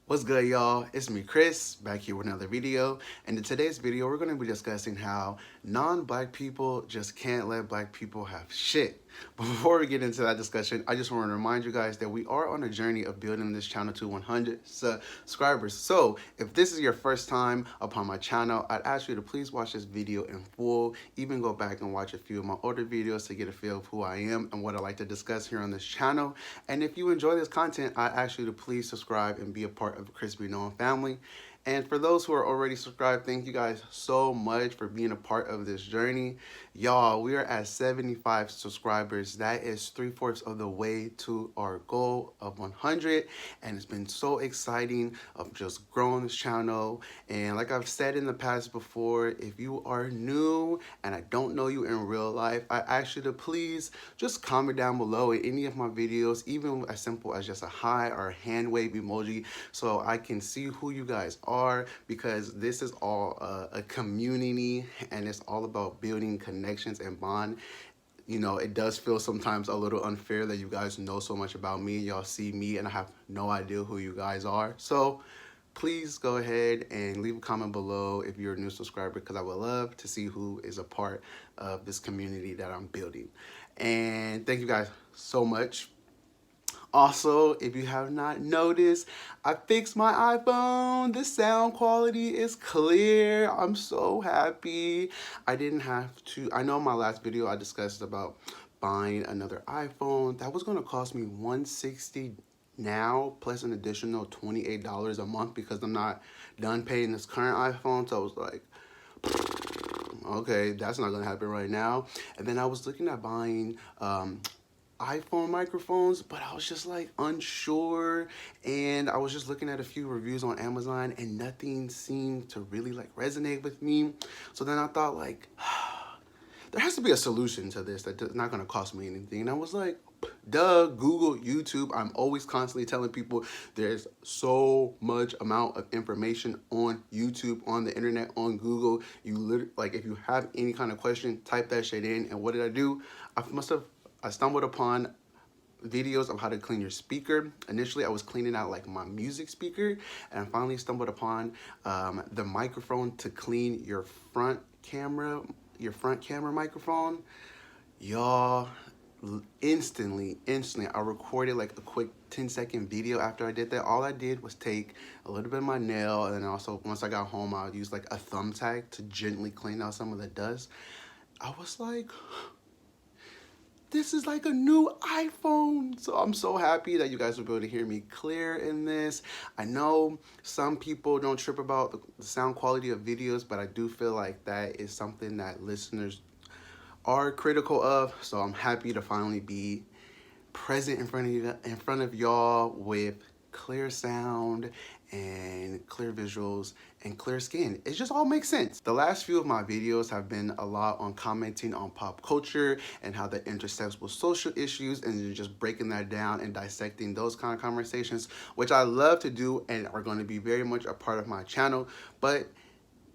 What's good, y'all? It's me, Chris, back here with another video. And in today's video, we're going to be discussing how non-black people just can't let black people have shit. But before we get into that discussion, I just want to remind you guys that we are on a journey of building this channel to 100 subscribers. So if this is your first time upon my channel, I'd ask you to please watch this video in full, even go back and watch a few of my older videos to get a feel of who I am and what I like to discuss here on this channel. And if you enjoy this content, I ask you to please subscribe and be a part of the Crispy Known family. And for those who are already subscribed, thank you guys so much for being a part of this journey. Y'all, we are at 75 subscribers. That is 3/4 of the way to our goal of 100. And it's been so exciting of just growing this channel. And like I've said in the past before, if you are new and I don't know you in real life, I ask you to please just comment down below in any of my videos, even as simple as just a hi or a hand wave emoji, so I can see who you guys are, because this is all a community and it's all about building connections and bond. You know, it does feel sometimes a little unfair that you guys know so much about me. Y'all see me and I have no idea who you guys are. So please go ahead and leave a comment below if you're a new subscriber, because I would love to see who is a part of this community that I'm building. And thank you guys so much. Also, if you have not noticed, I fixed my iPhone. The sound quality is clear. I'm so happy. I didn't have to. I know in my last video I discussed about buying another iPhone. That was going to cost me $160 now, plus an additional $28 a month, because I'm not done paying this current iPhone. So I was like, okay, that's not going to happen right now. And then I was looking at buying iPhone microphones, but I was just like unsure, and I was just looking at a few reviews on Amazon and nothing seemed to really like resonate with me. So then I thought, like, there has to be a solution to this that's not going to cost me anything. And I was like, duh, Google, YouTube. I'm always constantly telling people there's so much amount of information on YouTube, on the internet, on Google. You literally, like, if you have any kind of question, type that shit in. And what did I do? I stumbled upon videos of how to clean your speaker. Initially, I was cleaning out like my music speaker, and I finally stumbled upon the microphone to clean your front camera microphone. Y'all, instantly, I recorded like a quick 10-second video after I did that. All I did was take a little bit of my nail, and then also once I got home, I would use like a thumbtack to gently clean out some of the dust. I was like, this is like a new iPhone. So I'm so happy that you guys will be able to hear me clear in this. I know some people don't trip about the sound quality of videos, but I do feel like that is something that listeners are critical of. So I'm happy to finally be present in front of y'all with clear sound and clear visuals and clear skin. It just all makes sense. The last few of my videos have been a lot on commenting on pop culture and how that intersects with social issues, and just breaking that down and dissecting those kind of conversations, which I love to do and are going to be very much a part of my channel. But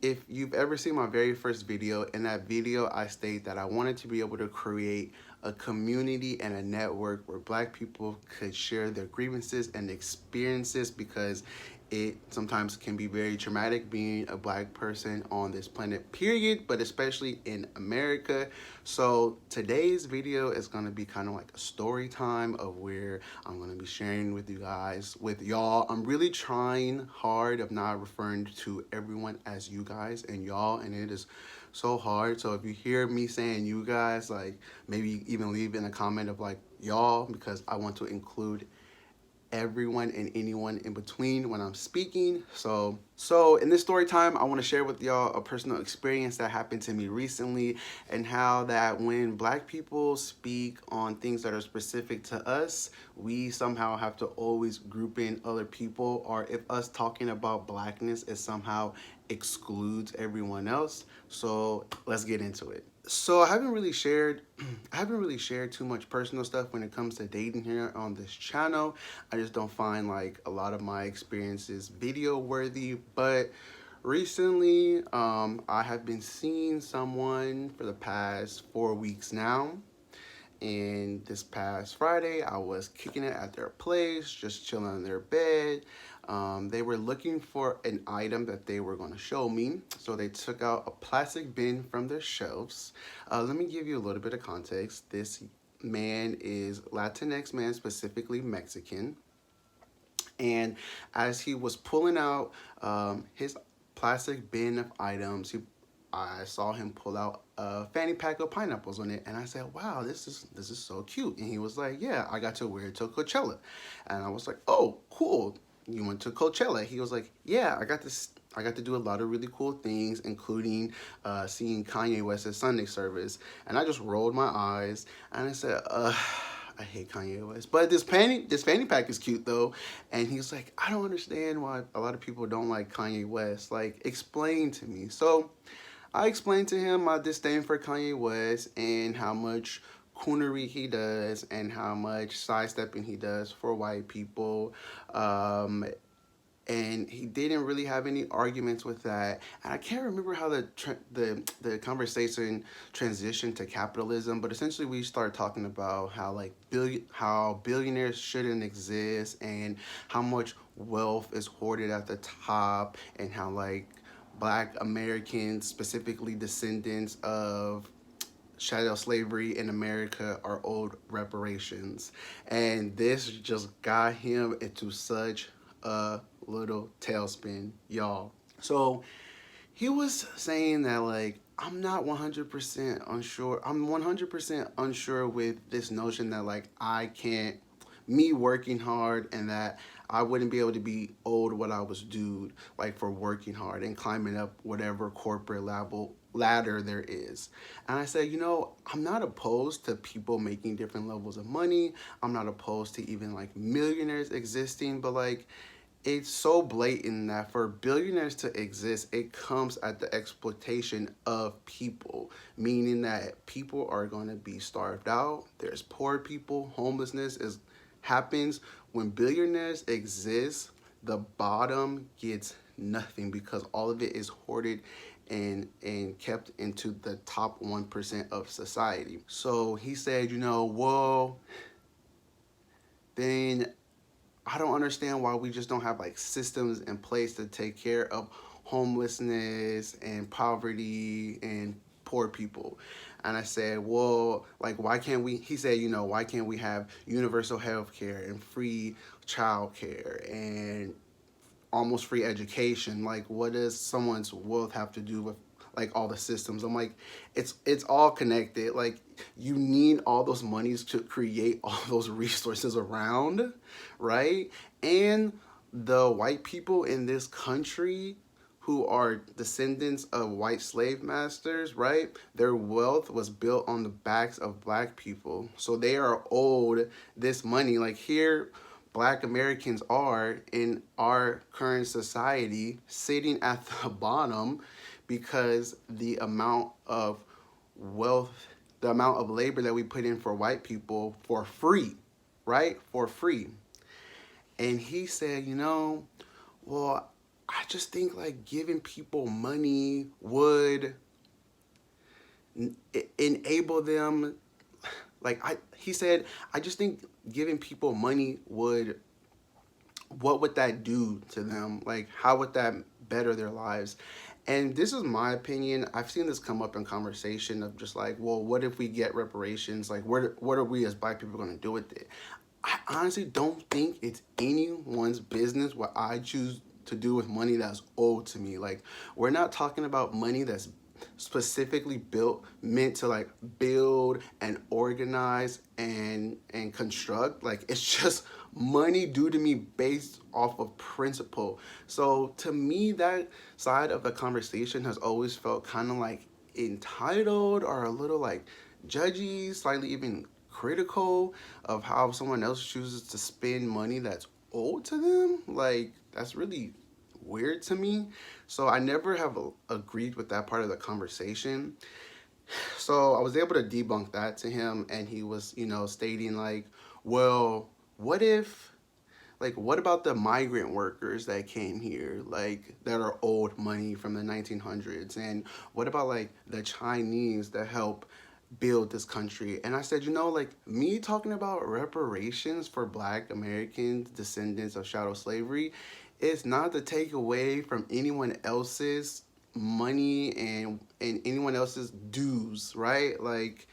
if you've ever seen my very first video, in that video I state that I wanted to be able to create a community and a network where black people could share their grievances and experiences, because it sometimes can be very traumatic being a black person on this planet, period, but especially in America. So today's video is going to be kind of like a story time of where I'm going to be sharing with you guys, with y'all. I'm really trying hard of not referring to everyone as you guys and y'all, and it is so hard. So if you hear me saying you guys, like, maybe even leave in a comment of like y'all, because I want to include everyone and anyone in between when I'm speaking. So in this story time, I want to share with y'all a personal experience that happened to me recently, and how that when black people speak on things that are specific to us, we somehow have to always group in other people, or if us talking about blackness is somehow excludes everyone else. So let's get into it. So I haven't really shared too much personal stuff when it comes to dating here on this channel. I just don't find like a lot of my experiences video worthy. But recently, I have been seeing someone for the past 4 weeks now. And this past Friday, I was kicking it at their place, just chilling in their bed. They were looking for an item that they were going to show me, so they took out a plastic bin from their shelves. Let me give you a little bit of context. This man is Latinx man, specifically Mexican. And as he was pulling out his plastic bin of items, I saw him pull out a fanny pack of pineapples on it, and I said, "Wow, this is so cute." And he was like, "Yeah, I got to wear it to Coachella," and I was like, "Oh, cool. You went to Coachella?" He was like, "Yeah, I got this. I got to do a lot of really cool things, including seeing Kanye West at Sunday service." And I just rolled my eyes and I said, I hate Kanye West. But this fanny pack is cute though. And he's like, "I don't understand why a lot of people don't like Kanye West. Like, explain to me." So I explained to him my disdain for Kanye West and how much coonery he does and how much sidestepping he does for white people. And he didn't really have any arguments with that. And I can't remember how the conversation transitioned to capitalism, but essentially we started talking about how like how billionaires shouldn't exist and how much wealth is hoarded at the top, and how like Black Americans, specifically descendants of chattel slavery in America, are owed reparations. And this just got him into such a little tailspin, y'all. So he was saying that like, I'm not 100% unsure. I'm 100% unsure with this notion that like I can't, me working hard, and that I wouldn't be able to be owed what I was due, like for working hard and climbing up whatever corporate level ladder there is. And I said, I'm not opposed to people making different levels of money. I'm not opposed to even like millionaires existing, but like, it's so blatant that for billionaires to exist, it comes at the exploitation of people, meaning that people are going to be starved out. There's poor people. Homelessness is happens when billionaires exist. The bottom gets nothing because all of it is hoarded and kept into the top 1% of society. So he said, well, then I don't understand why we just don't have like systems in place to take care of homelessness and poverty and poor people. And I said, well, like, why can't we? He said, why can't we have universal health care and free child care and almost free education? Like, what does someone's wealth have to do with like all the systems? I'm like, it's all connected. Like, you need all those monies to create all those resources around, right? And the white people in this country who are descendants of white slave masters, right? Their wealth was built on the backs of Black people. So they are owed this money. Like, here, Black Americans are in our current society sitting at the bottom because the amount of wealth, the amount of labor that we put in for white people for free, right? For free. And he said, well, I just think like giving people money would enable them. He said, I just think giving people money what would that do to them? Like, how would that better their lives? And this is my opinion. I've seen this come up in conversation of just like, well, what if we get reparations? Like, what are we as Black people going to do with it? I honestly don't think it's anyone's business what I choose to do with money that's owed to me. Like, we're not talking about money that's specifically meant to like build and organize and construct. Like, it's just money due to me based off of principle. So to me, that side of the conversation has always felt kind of like entitled or a little like judgy, slightly even critical of how someone else chooses to spend money that's owed to them. Like, that's really weird to me. So I never have agreed with that part of the conversation. So I was able to debunk that to him, and he was, stating like, well, what about the migrant workers that came here, like, that are owed money from the 1900s? And what about like the Chinese that help build this country? And I said, like, me talking about reparations for Black Americans, descendants of chattel slavery, it's not to take away from anyone else's money and anyone else's dues, right? Like,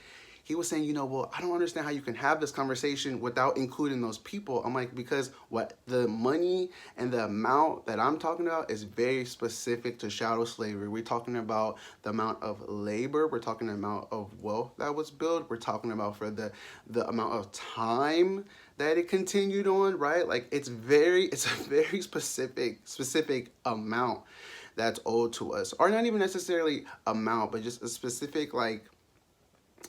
he was saying, well, I don't understand how you can have this conversation without including those people. I'm like, because what the money and the amount that I'm talking about is very specific to chattel slavery. We're talking about the amount of labor. We're talking the amount of wealth that was built. We're talking about for the amount of time that it continued on, right? Like, it's a very specific amount that's owed to us, or not even necessarily amount, but just a specific, like,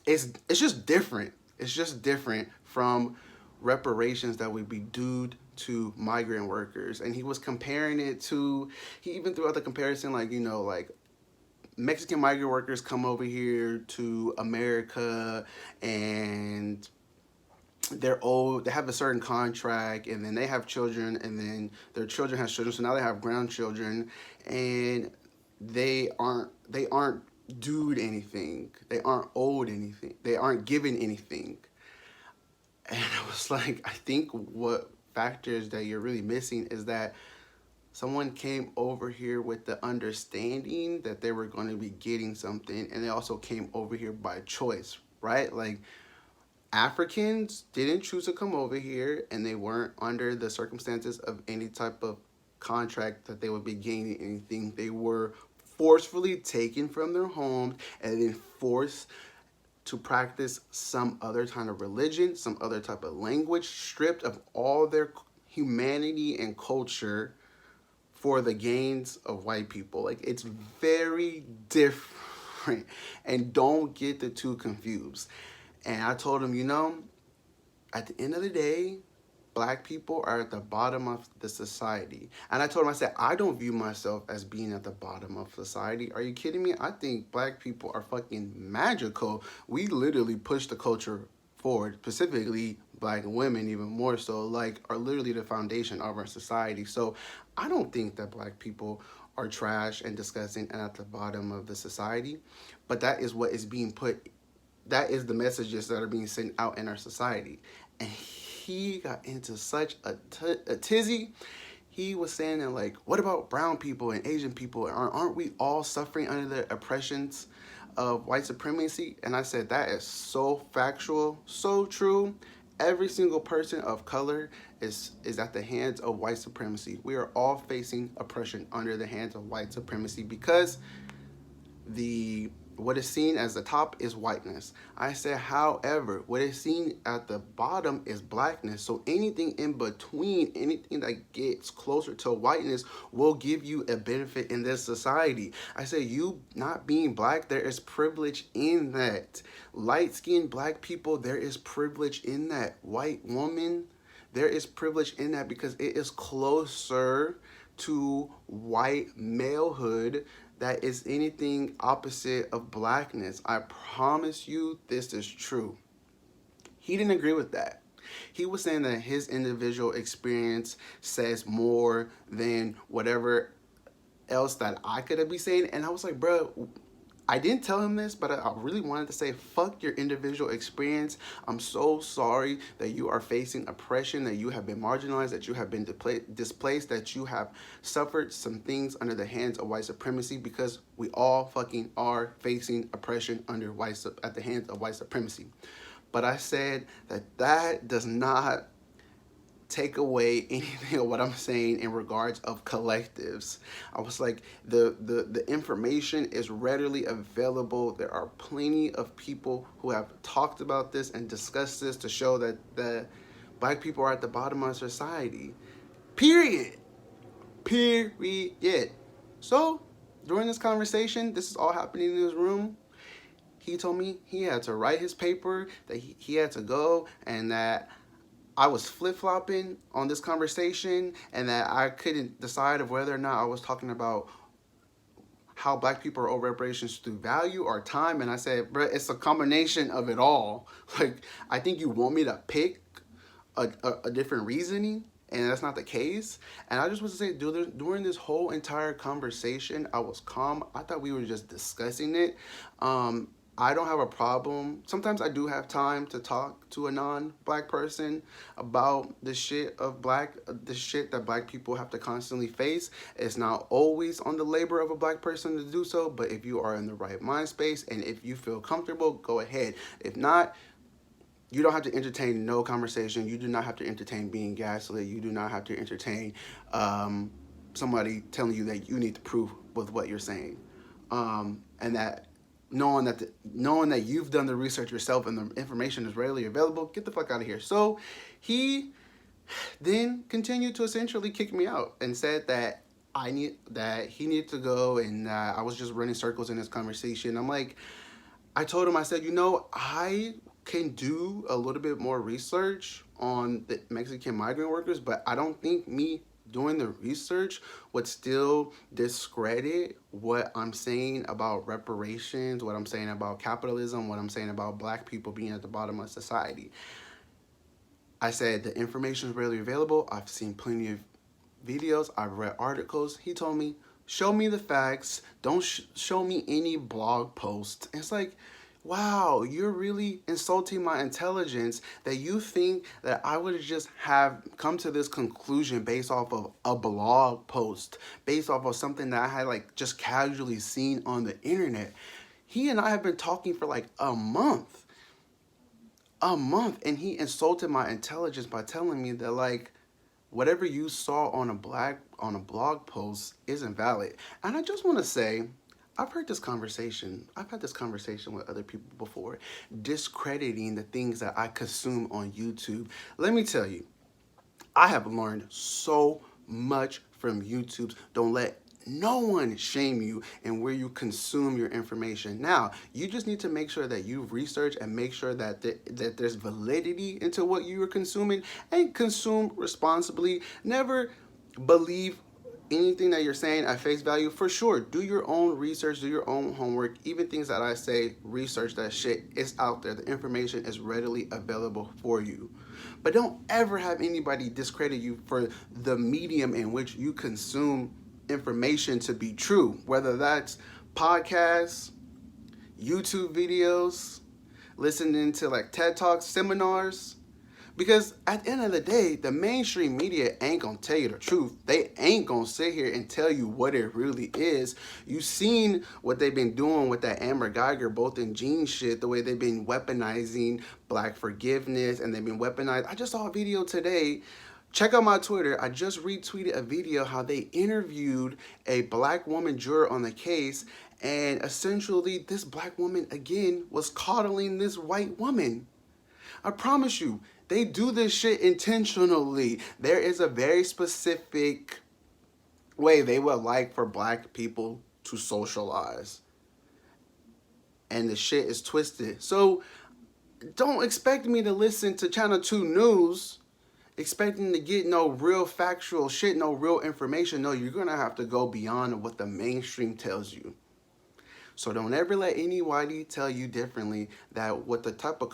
it's just different. It's just different from reparations that would be due to migrant workers. And he was comparing it to, he even threw out the comparison, like, like Mexican migrant workers come over here to America, and they're old, they have a certain contract, and then they have children, and then their children have children, so now they have grandchildren, and they aren't due anything, they aren't owed anything, they aren't given anything. And I was like, I think what factors that you're really missing is that someone came over here with the understanding that they were going to be getting something, and they also came over here by choice, right? Like, Africans didn't choose to come over here, and they weren't under the circumstances of any type of contract that they would be gaining anything. They were forcefully taken from their homes and then forced to practice some other kind of religion, some other type of language, stripped of all their humanity and culture for the gains of white people. Like, it's very different, and don't get the two confused. And I told him, at the end of the day, Black people are at the bottom of the society. And I told him, I said, I don't view myself as being at the bottom of society. Are you kidding me? I think Black people are fucking magical. We literally push the culture forward, specifically Black women even more so, like, are literally the foundation of our society. So I don't think that Black people are trash and disgusting and at the bottom of the society. But that is what is being put, that is the messages that are being sent out in our society. And he got into such a tizzy. He was saying that, like, what about brown people and Asian people? Aren't we all suffering under the oppressions of white supremacy? And I said, that is so factual, so true. Every single person of color is at the hands of white supremacy. We are all facing oppression under the hands of white supremacy, because what is seen as the top is whiteness. I said, however, what is seen at the bottom is Blackness. So anything in between, anything that gets closer to whiteness will give you a benefit in this society. I said, you not being Black, there is privilege in that. Light-skinned Black people, there is privilege in that. White woman, there is privilege in that, because it is closer to white malehood that is anything opposite of Blackness. I promise you this is true. He didn't agree with that. He was saying that his individual experience says more than whatever else that I could be saying. And I was like, bro, I didn't tell him this, but I really wanted to say, fuck your individual experience. I'm so sorry that you are facing oppression, that you have been marginalized, that you have been displaced, that you have suffered some things under the hands of white supremacy, because we all fucking are facing oppression at the hands of white supremacy. But I said that does not take away anything of what I'm saying in regards of collectives. I was like, the information is readily available. There are plenty of people who have talked about this and discussed this to show that the Black people are at the bottom of society. Period. So during this conversation, this is all happening in his room. He told me he had to write his paper, that he had to go, and that I was flip-flopping on this conversation, and that I couldn't decide of whether or not I was talking about how Black people are owed reparations through value or time. And I said, bro, it's a combination of it all. Like, I think you want me to pick a different reasoning, and that's not the case. And I just want to say, during this whole entire conversation, I was calm. I thought we were just discussing it. I don't have a problem. Sometimes I do have time to talk to a non-black person about the shit that black people have to constantly face. It's not always on the labor of a black person to do so, but if you are in the right mind space and if you feel comfortable, go ahead. If not, you don't have to entertain no conversation. You do not have to entertain being gaslit. You do not have to entertain somebody telling you that you need to prove with what you're saying, and that knowing that you've done the research yourself and the information is readily available, get the fuck out of here. So he then continued to essentially kick me out and said that he needed to go, and I was just running circles in this conversation. I'm like, I told him, I said, I can do a little bit more research on the Mexican migrant workers, but I don't think me doing the research would still discredit what I'm saying about reparations, what I'm saying about capitalism, what I'm saying about black people being at the bottom of society. I said the information is readily available. I've seen plenty of videos. I've read articles. He told me, show me the facts. Don't show me any blog posts. It's like, wow, you're really insulting my intelligence that you think that I would just have come to this conclusion based off of a blog post, based off of something that I had like just casually seen on the internet. He and I have been talking for like a month, and he insulted my intelligence by telling me that like whatever you saw on a blog post isn't valid. And I just want to say, I've had this conversation with other people before, discrediting the things that I consume on YouTube. Let me tell you, I have learned so much from YouTube. Don't let no one shame you in where you consume your information. Now, you just need to make sure that you research and make sure that that there's validity into what you are consuming, and consume responsibly. Never believe anything that you're saying at face value. For sure, do your own research, do your own homework. Even things that I say, research that shit. It's out there. The information is readily available for you. But don't ever have anybody discredit you for the medium in which you consume information to be true, whether that's podcasts, YouTube videos, listening to like TED Talks, seminars. Because at the end of the day, the mainstream media ain't gonna tell you the truth. They ain't gonna sit here and tell you what it really is. You've seen what they've been doing with that Amber Geiger, both in Gene shit, the way they've been weaponizing black forgiveness, and they've been weaponized. I just saw a video today. Check out my Twitter. I just retweeted a video how they interviewed a black woman juror on the case, and essentially this black woman again was coddling this white woman. I promise you, they do this shit intentionally. There is a very specific way they would like for black people to socialize. And the shit is twisted. So don't expect me to listen to Channel 2 News expecting to get no real factual shit, no real information. No, you're going to have to go beyond what the mainstream tells you. So don't ever let anybody tell you differently that what the type of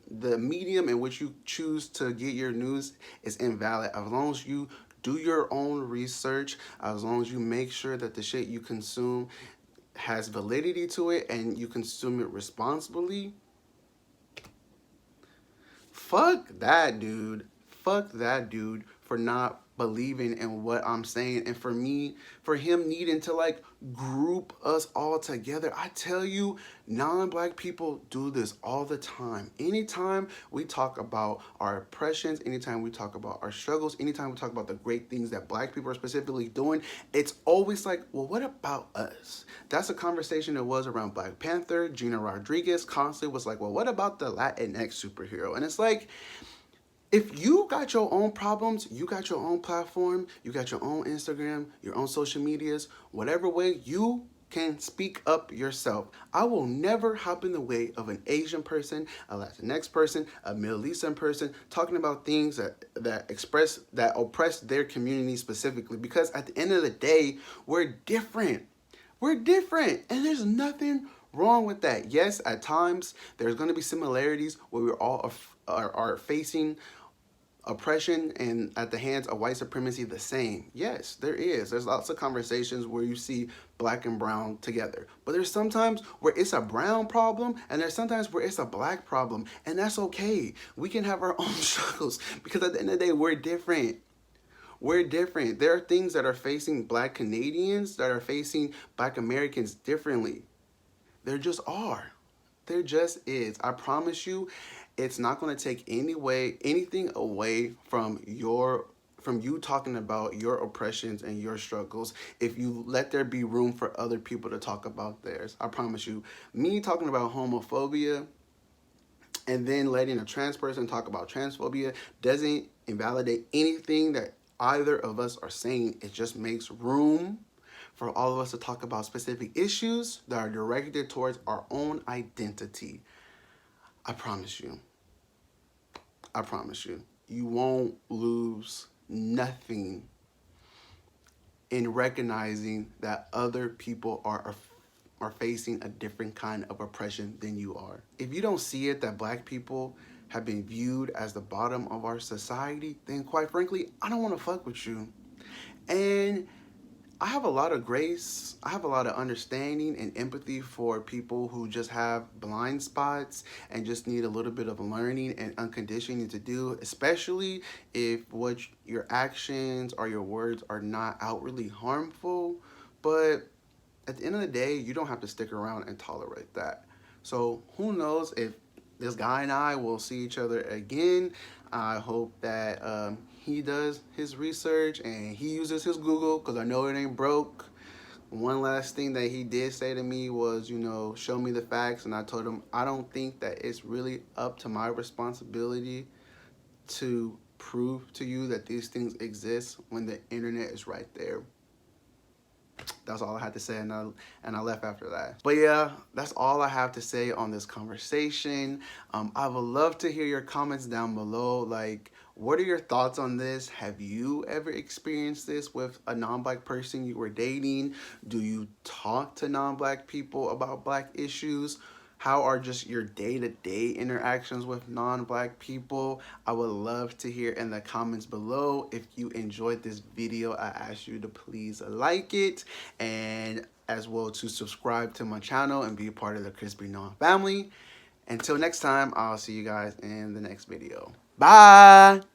the medium in which you choose to get your news is invalid. As long as you do your own research, as long as you make sure that the shit you consume has validity to it and you consume it responsibly, fuck that dude. Fuck that dude for not believing in what I'm saying, and for him needing to like group us all together. I tell you, non-black people do this all the time. Anytime we talk about our oppressions, anytime we talk about our struggles, anytime we talk about the great things that black people are specifically doing, it's always like, well, what about us? That's a conversation that was around Black Panther. Gina Rodriguez constantly was like, well, what about the Latinx superhero? And it's like, if you got your own problems, you got your own platform, you got your own Instagram, your own social medias, whatever way you can speak up yourself. I will never hop in the way of an Asian person, a Latinx person, a Middle Eastern person, talking about things that oppress their community specifically. Because at the end of the day, we're different. We're different, and there's nothing wrong with that. Yes, at times, there's going to be similarities where we all are facing oppression and at the hands of white supremacy the same? Yes, there is. There's lots of conversations where you see black and brown together. But there's sometimes where it's a brown problem and there's sometimes where it's a black problem. And that's okay. We can have our own struggles because at the end of the day, we're different. We're different. There are things that are facing black Canadians that are facing black Americans differently. There just are. There just is. I promise you, it's not going to take anything away from you talking about your oppressions and your struggles if you let there be room for other people to talk about theirs. I promise you. Me talking about homophobia and then letting a trans person talk about transphobia doesn't invalidate anything that either of us are saying. It just makes room for all of us to talk about specific issues that are directed towards our own identity. I promise you. I promise you. You won't lose nothing in recognizing that other people are facing a different kind of oppression than you are. If you don't see it that black people have been viewed as the bottom of our society, then quite frankly, I don't want to fuck with you. And I have a lot of grace, I have a lot of understanding and empathy for people who just have blind spots and just need a little bit of learning and unconditioning to do, especially if what your actions or your words are not outwardly harmful. But at the end of the day, you don't have to stick around and tolerate that. So who knows if this guy and I will see each other again. I hope that he does his research and he uses his Google because I know it ain't broke. One last thing that he did say to me was, show me the facts. And I told him, I don't think that it's really up to my responsibility to prove to you that these things exist when the internet is right there. That's all I had to say, and I left after that. But yeah, that's all I have to say on this conversation. I would love to hear your comments down below. Like, what are your thoughts on this? Have you ever experienced this with a non-black person you were dating? Do you talk to non-black people about black issues? How are just your day-to-day interactions with non-black people? I would love to hear in the comments below. If you enjoyed this video, I ask you to please like it and as well to subscribe to my channel and be a part of the Crispy Non family. Until next time, I'll see you guys in the next video. Bye!